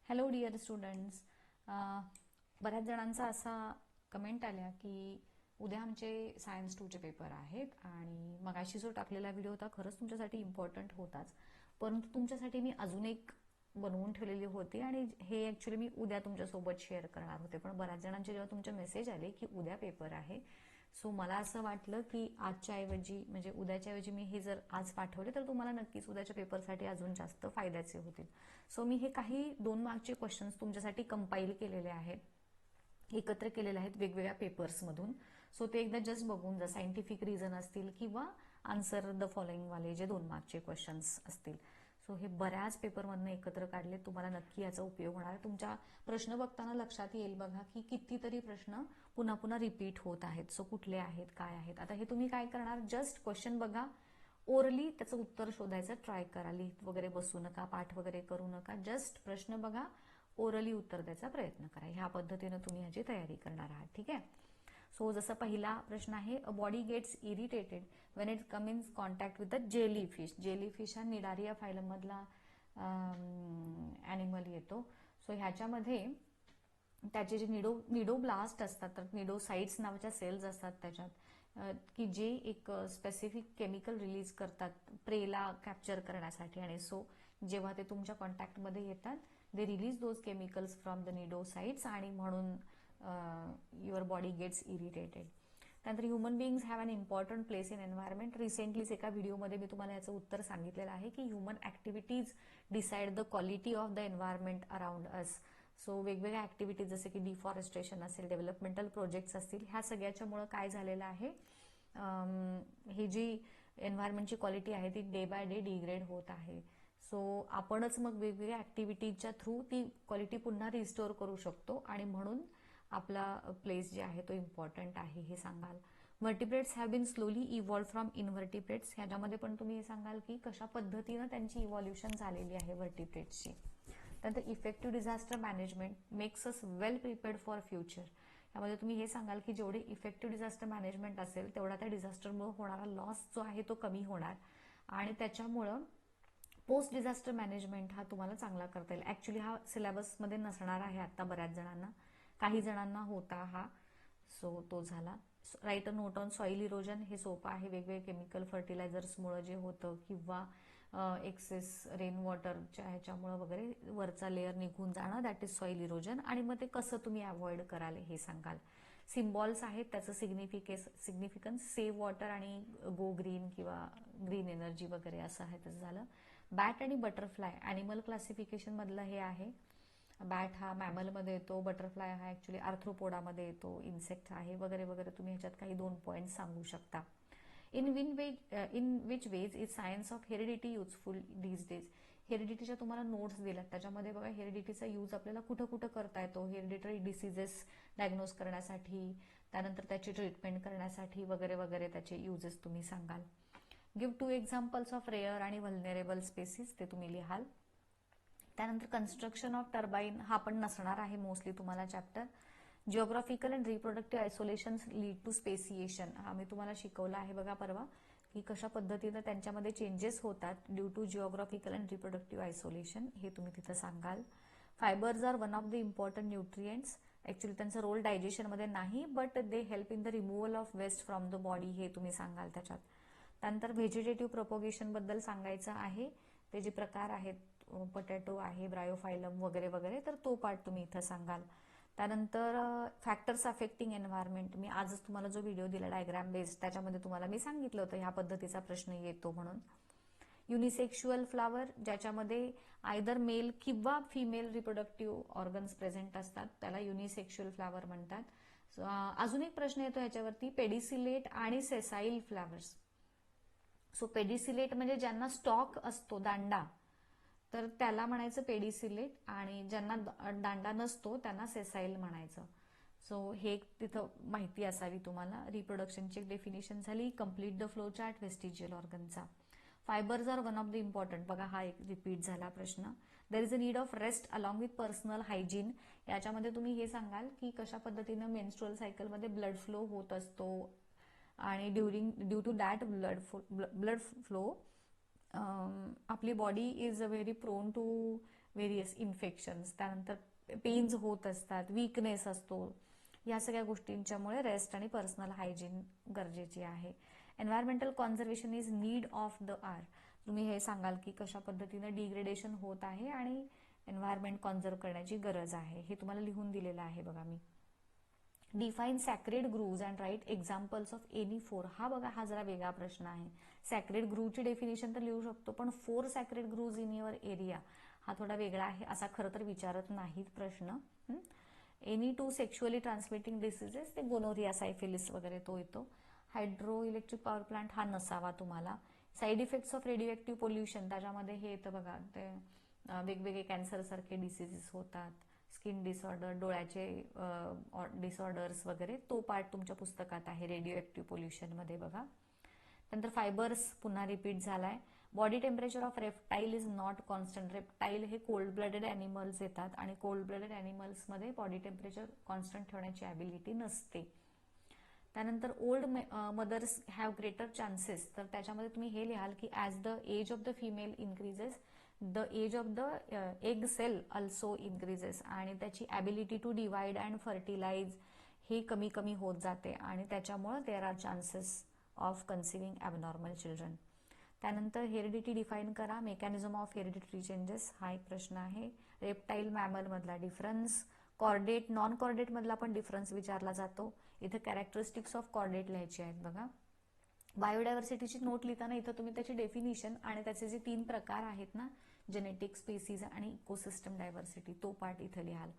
Hello dear students. बऱ्याच जणांचा असा कमेंट आल्या की उद्या आमचे सायन्स 2चे पेपर आहेत आणि मगाशी जो टाकलेला व्हिडिओ होता खरंच तुमच्यासाठी इम्पॉर्टंट होताच, परंतु तुमच्यासाठी मी अजून एक बनवून ठेवलेली होती आणि हे ॲक्च्युली मी उद्या तुमच्यासोबत शेअर करणार होते. पण बऱ्याच जणांचे जेव्हा तुमचे मेसेज आले की उद्या पेपर आहे, सो मला असं वाटलं की आजच्या ऐवजी म्हणजे उद्याच्या ऐवजी मी हे जर आज पाठवले तर तुम्हाला नक्कीच उद्याच्या पेपरसाठी अजून जास्त फायद्याचे होतील. सो मी हे काही 2 मार्कचे क्वेश्चन्स तुमच्यासाठी कंपाईल केलेले आहेत, एकत्र केलेले आहेत वेगवेगळ्या पेपर्समधून. सो ते एकदा जस्ट बघून जा. सायंटिफिक रिझन असतील किंवा आन्सर द फॉलोइंग वाले जे 2 मार्कचे क्वेश्चन्स असतील. सो हे बऱ्याच पेपरमधनं एकत्र काढले, तुम्हाला नक्की याचा उपयोग होणार. तुमच्या प्रश्न बघताना लक्षात येईल बघा की कितीतरी प्रश्न पुन्हा पुन्हा रिपीट होत आहेत. सो कुठले आहेत, काय आहेत. आता हे तुम्ही काय करणार, जस्ट क्वेश्चन बघा, ओरली त्याचं उत्तर शोधायचं ट्राय करा. लिहित वगैरे बसू नका, पाठ वगैरे करू नका, जस्ट प्रश्न बघा, ओरली उत्तर द्यायचा प्रयत्न करा. ह्या पद्धतीनं तुम्ही ह्याची तयारी करणार आहात. ठीक आहे. सो जसं पहिला प्रश्न आहे, a body gets irritated when it come in contact with the jellyfish. Jellyfish हा निडारिया फायलम मधला ॲनिमल येतो. सो ह्याच्यामध्ये त्याचे जे निडोब्लास्ट असतात, तर निडोसाइट्स नावाच्या सेल्स असतात त्याच्यात, की जे एक स्पेसिफिक केमिकल रिलीज करतात प्रेला कॅप्चर करण्यासाठी. आणि सो जेव्हा ते तुमच्या कॉन्टॅक्टमध्ये येतात, they release those chemicals from the nidocytes आणि म्हणून युअर बॉडी गेट्स इरिटेटेड. त्यानंतर human beings have an important place in environment. रिसेंटलीच एका व्हिडिओमध्ये मी तुम्हाला याचं उत्तर सांगितलेलं आहे की human activities decide the quality of the environment around us. So वेगवेगळ्या ॲक्टिव्हिटीज जसे की डिफॉरेस्ट्रेशन असेल, डेव्हलपमेंटल प्रोजेक्ट्स असतील, ह्या सगळ्याच्यामुळं काय झालेलं आहे, ही जी एन्व्हायरमेंटची क्वालिटी आहे ती डे बाय डे डिग्रेड होत आहे. सो आपणच मग वेगवेगळ्या ॲक्टिव्हिटीजच्या थ्रू ती क्वालिटी पुन्हा रिस्टोअर करू शकतो आणि म्हणून आपला प्लेस जे आहे तो इम्पॉर्टंट आहे हे सांगाल. Vertebrates have been slowly evolve from invertebrates. ह्याच्यामध्ये पण तुम्ही हे सांगाल की कशा पद्धतीनं त्यांची इव्हॉल्युशन झालेली आहे व्हर्टिब्रेट्सची. त्यानंतर effective disaster management makes us well prepared for future. यामध्ये तुम्ही हे सांगाल की जेवढे इफेक्टिव्ह डिझास्टर मॅनेजमेंट असेल तेवढा त्या डिझास्टरमुळे होणारा लॉस जो आहे तो कमी होणार आणि त्याच्यामुळं पोस्ट डिझास्टर मॅनेजमेंट हा तुम्हाला चांगला करता येईल. ॲक्च्युली हा सिलेबसमध्ये नसणार आहे आता बऱ्याच जणांना, काही जणांना होता हा. सो तो झाला. Right a note on soil erosion. हे सोपं आहे. वेगवेगळे केमिकल फर्टिलायझर्समुळे जे होतं किंवा एक्सेस रेन वॉटरच्या ह्याच्यामुळं वगैरे वरचा लेअर निघून जाणं, दॅट इज सॉइल इरोजन. आणि मग ते कसं तुम्ही अवॉइड कराल हे सांगाल. सिम्बॉल्स आहेत त्याचं सिग्निफिकन्स सेव्ह वॉटर आणि गो ग्रीन किंवा ग्रीन एनर्जी वगैरे असं आहे. तसं झालं. बॅट आणि बटरफ्लाय ॲनिमल क्लासिफिकेशन मधलं हे आहे. बॅट हा मॅमलमध्ये येतो, बटरफ्लाय हा ॲक्च्युली आर्थ्रोपोडामध्ये येतो, इन्सेक्ट आहे वगैरे वगैरे. तुम्ही ह्याच्यात काही 2 पॉईंट सांगू शकता. In which ways is science of heredity useful these days. हेरिडिटीच्या तुम्हाला नोट्स दिल्यात, त्याच्यामध्ये बघा हेरिडिटीचा यूज आपल्याला कुठं कुठं करता येतो. हेरिडिटरी डिसीजेस डायग्नोज करण्यासाठी, त्यानंतर त्याची ट्रीटमेंट करण्यासाठी वगैरे वगैरे त्याचे युजेस तुम्ही सांगाल. गिव्ह 2 एक्झाम्पल्स ऑफ रेअर आणि व्हल्नरेबल स्पेसिस, ते तुम्ही लिहाल. त्यानंतर कन्स्ट्रक्शन ऑफ टर्बाईन हा पण नसणार आहे मोस्टली तुम्हाला chapter. Geographical and reproductive isolation lead to speciation. हा मी तुम्हाला शिकवला आहे बघा परवा, की कशा पद्धतीनं त्यांच्यामध्ये चेंजेस होतात due to geographical and reproductive isolation, हे तुम्ही तिथं सांगाल. Fibres are one of the important nutrients. Actually त्यांचा रोल डायजेशनमध्ये नाही, but they help in the removal of waste from the body, हे तुम्ही सांगाल त्याच्यात. त्यानंतर व्हेजिटेटिव्ह प्रोपोगेशनबद्दल सांगायचं आहे. ते जे प्रकार आहेत, पटॅटो आहे, ब्रायोफायलम वगैरे वगैरे, तर तो पार्ट तुम्ही इथं सांगाल. त्यानंतर फॅक्टर्स अफेक्टिंग एन्व्हायरमेंट. मी आजच तुम्हाला जो व्हिडिओ दिला डायग्राम बेस्ड, त्याच्यामध्ये तुम्हाला मी सांगितलं होतं ह्या पद्धतीचा प्रश्न येतो म्हणून. युनिसेक्शुअल फ्लावर, ज्याच्यामध्ये आयदर मेल किंवा फिमेल रिप्रोडक्टिव्ह ऑर्गन्स प्रेझेंट असतात, त्याला युनिसेक्शुअल फ्लावर म्हणतात. अजून एक प्रश्न येतो ह्याच्यावरती, पेडिसिलेट आणि सेसाईल फ्लावर्स. सो पेडिसिलेट म्हणजे ज्यांना स्टॉक असतो, दांडा, तर त्याला म्हणायचं पेडिसिलेट, आणि ज्यांना दांडा नसतो त्यांना सेसाईल म्हणायचं. सो हे तिथं माहिती असावी तुम्हाला. रिप्रोडक्शनची डेफिनेशन झाली. Complete the flow chart vestigial ऑर्गनचा. Fibres are one of the important. बघा हा एक रिपीट झाला प्रश्न. There is a need of rest along with personal hygiene. याच्यामध्ये तुम्ही हे सांगाल की कशा पद्धतीनं मेन्स्ट्रुअल सायकलमध्ये ब्लड फ्लो होत असतो आणि due to that blood flow आपली body is very prone to various infections, त्यानंतर पेन्स होत असतात, वीकनेस असतो. या सगळ्या गोष्टींच्यामुळे रेस्ट आणि पर्सनल हायजीन गरजेची आहे. Environmental conservation is need of the hour. तुम्ही हे सांगाल की कशा पद्धतीने डिग्रेडेशन होत आहे आणि एन्व्हायरमेंट कॉन्झर्व करण्याची गरज आहे. हे तुम्हाला लिहून दिलेलं आहे बघा मी. Define sacred groves and write examples of any four. हा बघा, हा जरा वेगळा प्रश्न आहे. सॅक्रेड ग्रूवची डेफिनेशन तर लिहू शकतो, पण 4 सॅक्रेड ग्रूव्ज इन युअर एरिया हा थोडा वेगळा आहे, असा खरं तर विचारत नाहीत प्रश्न. एनी 2 सेक्शुअली ट्रान्समिटिंग डिसीजेस, ते गोनोरिया, सायफिलिस वगैरे तो येतो. हायड्रो इलेक्ट्रिक पॉवर प्लांट हा नसावा तुम्हाला. Side effects of radio active pollution, त्याच्यामध्ये हे येतं बघा, ते वेगवेगळे कॅन्सर सारखे डिसीजेस होतात, स्किन डिसऑर्डर, डोळ्याचे डिसऑर्डर्स वगैरे, तो पार्ट तुमच्या पुस्तकात आहे रेडिओ ऍक्टिव्ह पोल्युशन मध्ये बघा. नंतर फायबर्स पुन्हा रिपीट झालाय. Body temperature of reptile is not constant. Reptile हे कोल्ड ब्लडेड ॲनिमल्स येतात आणि कोल्ड ब्लडेड ॲनिमल्समध्ये बॉडी टेम्परेचर कॉन्स्टंट ठेवण्याची ॲबिलिटी नसते. त्यानंतर old mothers have greater chances, तर त्याच्यामध्ये तुम्ही हे लिहाल की as the age of the female increases the age of the egg cell also increases, आणि त्याची ability to divide and fertilise हे कमी कमी होत जाते आणि त्याच्यामुळे there R chances of conceiving abnormal children. त्यानंतर हेरिडिटी डिफाईन करा. मेकॅनिझम ऑफ हेरिडिटरी चेंजेस हा एक प्रश्न आहे. रेप्टाईल मॅमल मधला डिफरन्स. कॉर्डेट नॉन कॉर्डेट मधला पण डिफरन्स विचारला जातो. इथे कॅरेक्टरिस्टिक्स ऑफ कॉर्डेट लिहायचे आहेत बघा. बायोडायव्हर्सिटीची नोट लिहिताना इथं तुम्ही त्याची डेफिनिशन आणि त्याचे जे 3 प्रकार आहेत ना, जेनेटिक, स्पेसीज आणि इकोसिस्टम डायव्हर्सिटी, तो पार्ट इथे लिहाल.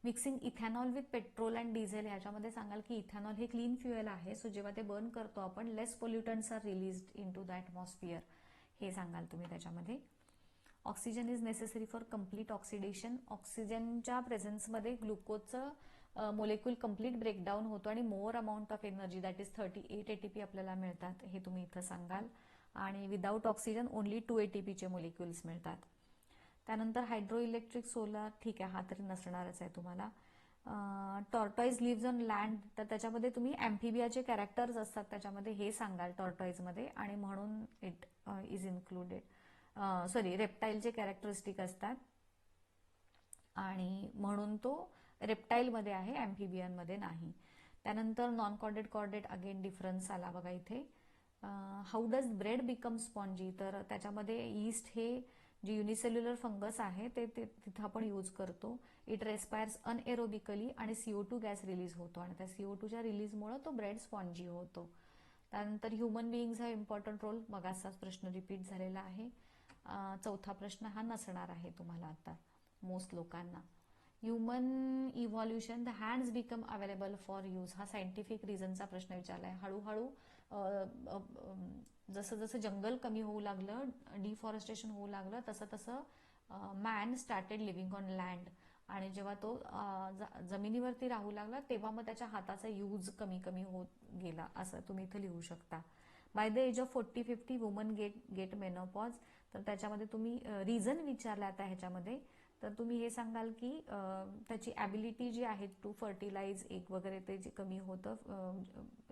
Mixing ethanol with petrol and diesel, ह्याच्यामध्ये सांगाल की इथॅनॉल हे क्लीन फ्युएल आहे, सो जेव्हा ते बर्न करतो आपण less pollutants are released into the atmosphere, हे सांगाल तुम्ही त्याच्यामध्ये. Oxygen is necessary for complete oxidation. ऑक्सिजनच्या प्रेझेन्समध्ये ग्लुकोजचं मोलेक्युल कम्प्लीट ब्रेकडाऊन होतो आणि more amount of energy that is 38 ATP आपल्याला मिळतात, हे तुम्ही इथं सांगाल. आणि विदाऊट ऑक्सिजन ओनली 2 ATPचे मोलेक्युल्स मिळतात. त्यानंतर हायड्रो इलेक्ट्रिक सोलार, ठीक आहे, हा तरी नसणारच आहे तुम्हाला. टॉर्टॉइज लिव्ज ऑन लँड, तर त्याच्यामध्ये तुम्ही ॲम्फिबियाचे कॅरेक्टर्स असतात त्याच्यामध्ये हे सांगाल टॉर्टॉइजमध्ये, आणि म्हणून इट इज इन्क्लुडेड. सॉरी, रेप्टाईलचे कॅरेक्टरिस्टिक असतात आणि म्हणून तो रेप्टाईलमध्ये आहे, ॲम्फिबियनमध्ये नाही. त्यानंतर non chordate chordate, again difference आला बघा इथे. How does bread become spongy, तर त्याच्यामध्ये ईस्ट हे जे युनिसेल्युलर फंगस आहे ते तिथं आपण यूज करतो. इट रेस्पायर्स अनएरोबिकली आणि CO2 गॅस रिलीज होतो आणि त्या CO2च्या रिलीजमुळे तो ब्रेड स्पॉन्जी होतो. त्यानंतर ह्युमन बिईंग्स हा इम्पॉर्टंट रोल, मग असाच प्रश्न रिपीट झालेला आहे. चौथा प्रश्न हा नसणार आहे तुम्हाला आता मोस्ट लोकांना. Human evolution, the hands become available for use, हा सायंटिफिक रिझनचा प्रश्न विचारलाय. हळूहळू जसं जसं जंगल कमी होऊ लागलं, डिफॉरेस्टेशन होऊ लागलं, तसं तसं man started living on land, आणि जेव्हा तो जमिनीवरती राहू लागला तेव्हा मग त्याच्या हाताचा यूज कमी कमी होत गेला, असं तुम्ही इथं लिहू शकता. By the age of 40-50 woman get menopause, तर त्याच्यामध्ये तुम्ही रिझन विचारला आता ह्याच्यामध्ये, तर तुम्ही हे सांगाल की त्याची ॲबिलिटी जी आहे टू फर्टिलाइज एग वगैरे ते जे कमी होतं,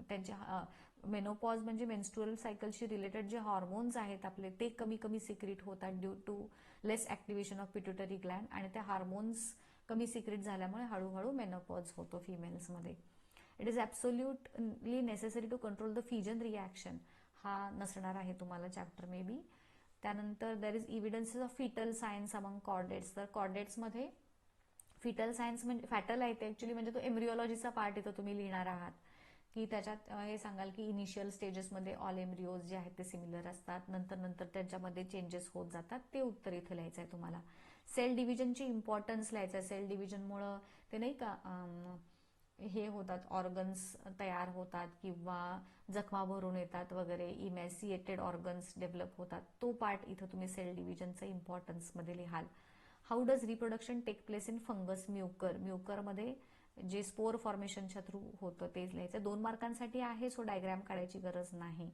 त्यांच्या मेनोपॉज म्हणजे मेन्स्ट्रुअल सायकलशी रिलेटेड जे हॉर्मोन्स आहेत आपले ते कमी कमी सिक्रेट होतात due to less activation of pituitary gland, आणि त्या हार्मोन्स कमी सिक्रेट झाल्यामुळे हळूहळू मेनोपॉज होतो फिमेल्समध्ये. It is absolutely necessary to control the fission reaction, हा नसणार आहे तुम्हाला चॅप्टर मे बी. त्यानंतर there is evidences of fetal science among chordates, तर कॉर्डेट्समध्ये फिटल सायन्स म्हणजे फॅटल आहे ते ॲक्च्युली म्हणजे तो एम्ब्रिओलॉजीचा पार्ट इथं तुम्ही लिहिणार आहात, की त्याच्यात हे सांगाल की इनिशियल स्टेजेसमध्ये ऑल एम्ब्रिओज जे आहेत ते सिमिलर असतात, नंतर नंतर त्याच्यामध्ये चेंजेस होत जातात, ते उत्तर इथं लिहायचं आहे तुम्हाला. सेल डिव्हिजनची इम्पॉर्टन्स लिहायचं आहे. सेल डिव्हिजनमुळं ते नाही का हे होतात, ऑर्गन्स तयार होतात किंवा जखमा भरून येतात वगैरे, इमॅसिएटेड ऑर्गन्स डेव्हलप होतात, तो पार्ट इथं तुम्ही सेल डिव्हिजनचा इम्पॉर्टन्समध्ये लिहाल. How does reproduction take place in fungus mucor, म्युकरमध्ये जे स्पोर फॉर्मेशनच्या थ्रू होतं तेच लिहायचं. 2 मार्कांसाठी आहे, सो डायग्राम काढायची गरज नाही.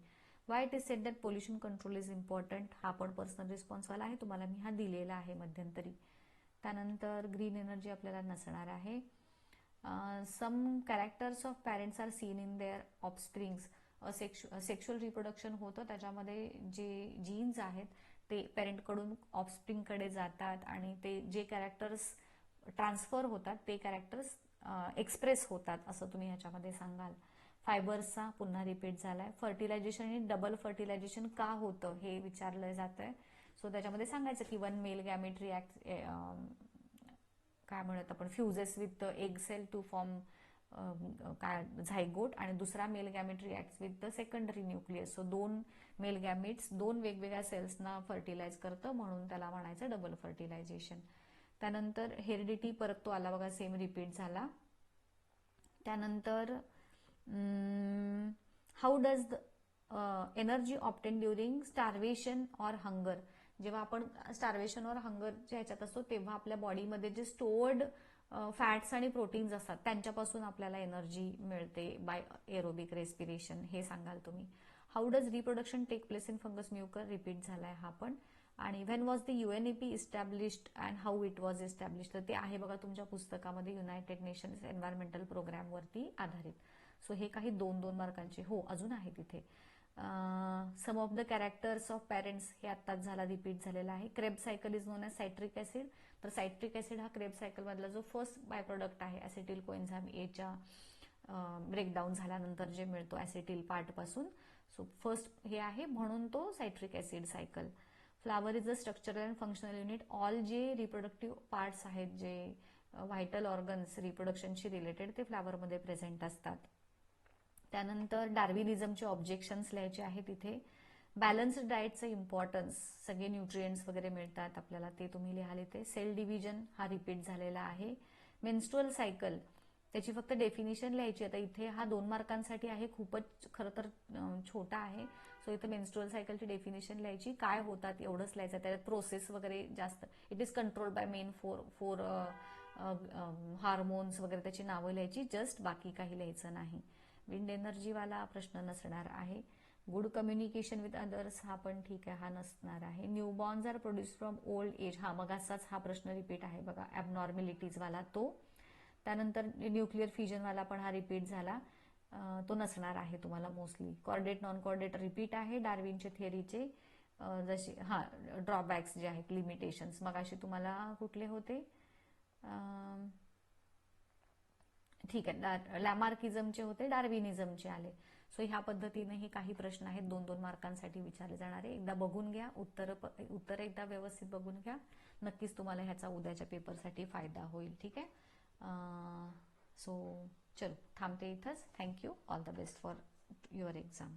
Why it is sed that pollution control is important, हा पण पर्सनल रिस्पॉन्सवाला आहे, तुम्हाला मी हा दिलेला आहे मध्यंतरी. त्यानंतर ग्रीन एनर्जी आपल्याला नसणार आहे. Some characters of parents are seen in their offsprings, sexual reproduction होतं, त्याच्यामध्ये जे जीन्स आहेत ते पेरेंटकडून ऑफस्प्रिंगकडे जातात आणि ते जे कॅरेक्टर्स ट्रान्सफर होतात ते कॅरेक्टर्स एक्सप्रेस होतात असं तुम्ही ह्याच्यामध्ये सांगाल. फायबर्सचा पुन्हा रिपीट झालाय. फर्टिलायझेशन आणि डबल फर्टिलायझेशन का होतं हे विचारलं जात आहे. सो त्याच्यामध्ये सांगायचं की वन मेल गॅमेट रिॲक्ट काय म्हणत आपण fuses with egg cell to form काय झायगोट आणि दुसरा male gamete react with the secondary nucleus. So दोन मेल गॅमेट्स दोन वेगवेगळ्या सेल्सना फर्टिलाइज करतं म्हणून त्याला म्हणायचं डबल फर्टिलायझेशन. त्यानंतर हेरिडिटी परत तो आला बघा, सेम रिपीट झाला. त्यानंतर how does energy obtain during starvation or hunger. जेव्हा आपण स्टार्वेशन और हंगरच्या ह्याच्यात असतो तेव्हा आपल्या बॉडीमध्ये जे स्टोअर्ड फॅट्स आणि प्रोटीन्स असतात त्यांच्यापासून आपल्याला एनर्जी मिळते बाय एरोबिक रेस्पिरेशन, हे सांगाल तुम्ही. How does reproduction take place in fungus mucor, repeat झालाय हा पण. आणि when was the UNEP established and how it was established, तर ते आहे बघा तुमच्या पुस्तकामध्ये युनायटेड नेशन्स एन्व्हायरमेंटल प्रोग्रामवरती आधारित. सो हे काही 2-2 मार्कांचे. हो अजून आहे तिथे. Some of the characters of parents हे आत्ताच झाला, रिपीट झालेला आहे. Krebs cycle is known as citric acid, तर सायट्रिक ऍसिड हा क्रेब्स सायकल मधला जो फर्स्ट बाय प्रोडक्ट आहे ऍसिटिल कोएन्झाइम एच्या ब्रेकडाऊन झाल्यानंतर जे मिळतो ऍसिटिल पार्ट पासून. सो फर्स्ट हे आहे म्हणून तो citric acid cycle. Flower is a structural and functional unit. All जे रिप्रोडक्टिव्ह पार्ट्स आहेत, जे व्हायटल ऑर्गन्स रिप्रोडक्शनशी रिलेटेड, ते फ्लावरमध्ये प्रेझेंट असतात. त्यानंतर डार्विनिझमचे ऑब्जेक्शन्स लिहायचे आहे तिथे. बॅलन्स्ड डाएटचं इम्पॉर्टन्स, सगळे न्यूट्रिएंट्स वगैरे मिळतात आपल्याला, ते तुम्ही लिहाल इथे. सेल डिव्हिजन हा रिपीट झालेला आहे. मेन्स्ट्रुअल सायकल त्याची फक्त डेफिनिशन लिहायची. आता इथे हा 2 मार्कांसाठी आहे, खूपच खरं तर छोटा आहे. सो इथे मेन्स्ट्रुअल सायकलची डेफिनिशन लिहायची, काय होतात एवढंच लिहायचं. त्याच्यात प्रोसेस वगैरे जास्त, it is controlled by main four hormones वगैरे त्याची नावं लिहायची जस्ट, बाकी काही लिहायचं नाही. विंड एनर्जीवाला प्रश्न नसणार आहे. गुड कम्युनिकेशन विथ अदर्स हा पण ठीक आहे, हा नसणार आहे. Newborns are produce from old age, हा मग असाच हा प्रश्न रिपीट आहे बघा, ॲबनॉर्मॅलिटीजवाला तो. त्यानंतर न्यूक्लिअर फ्युजनवाला पण हा रिपीट झाला, तो नसणार आहे तुम्हाला mostly. Chordate non chordate repeat आहे डार्विनचे थिअरीचे. जसे ड्रॉबॅक्स जे आहेत, लिमिटेशन्स, मग असे तुम्हाला कुठले होते, ठीक आहे, लॅमार्किझमचे होते, डार्विनिझमचे आले. सो ह्या पद्धतीने हे काही प्रश्न आहेत 2-2 मार्कांसाठी विचारले जाणारे. एकदा बघून घ्या, उत्तर एकदा व्यवस्थित बघून घ्या, नक्कीच तुम्हाला ह्याचा उद्याच्या पेपरसाठी फायदा होईल. ठीक आहे. सो चलो थांबते इथंच. Thank you. All the best for your exam.